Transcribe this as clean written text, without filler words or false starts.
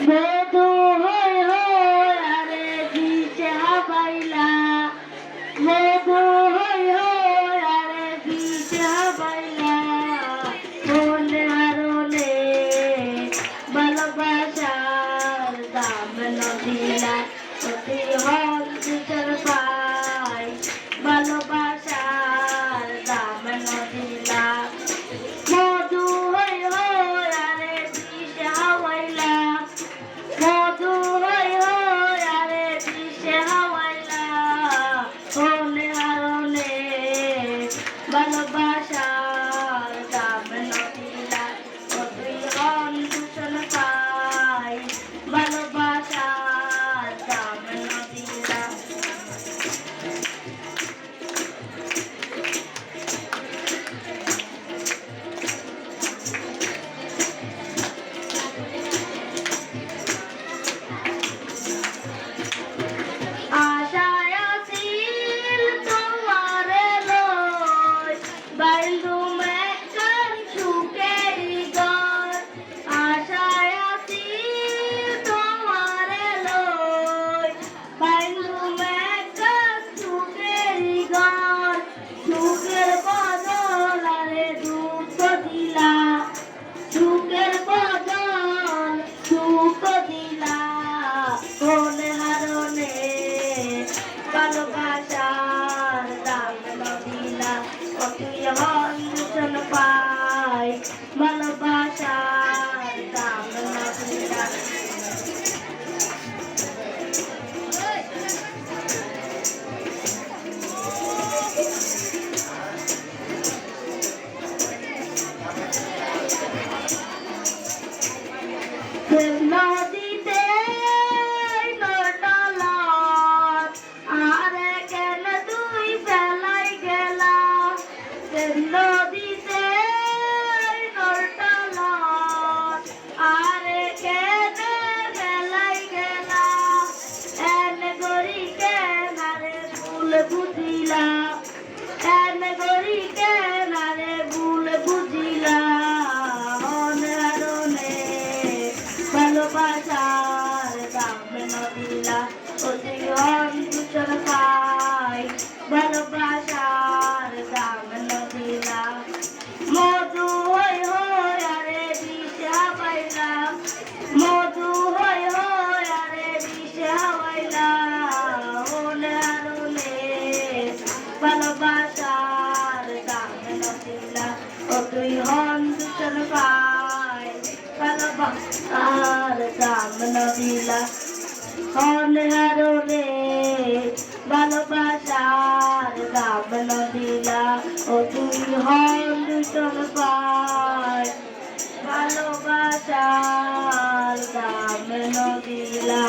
মধু হই হই আরে দিছে হাবাইলা মধু হই হই আরে দিছে হাবাইলা মনে হারলে ভালোবাসার দাম নদিলা অতি হল বিচার পাই ভালোবাসার দাম নদিলা মধু হই হই আরে দিছে হাবাইলা মধু হই হই আরে দিছে হাওয়াইলা মনে হারলে ভালোবাসার দাম নদিলা তুই হন দূষণ পাই ভালোবাসার দাম নদিলা আশায় আছিল তোমারে লই বাইলুমে কার সুখেরি ঘর আশায় আছিল তোমারে লই বাইলুমে কার সুখেরি ঘর সুখের বদল আরে দুঃখ দিলা সুখের বদল সুখ দিলা মনে হারলে ভালোবাসার দাম নদিলা তুই হন দূষণ পাই ভালোবাসার দাম নদিলা নদীতে নটালত আরে কেন তুই ফেলাই গেলা নদীতে নটালত আরে কেন ফেলাই গেলা এন গরি কেন আরে ভুল বুঝিলা এন গরি কেন আরে ভুল বুঝিলা ভালোবাসার দাম নদিলা অতি হন দূষণ পাই ভালোবাসার দাম নদিলা মধু হই হই আরে দিছে হাবাইলা মধু হই হই আরে দিছে হাবাইলা মনে হারলে ভালোবাসার দাম নদিলা অতি হন দূষণ পাই ভালোবাসার দাম নদিলা মনে হারলে ভালোবাসার দাম নদিলা ও তুই হন দূষণ পাই ভালোবাসার দাম নদিলা।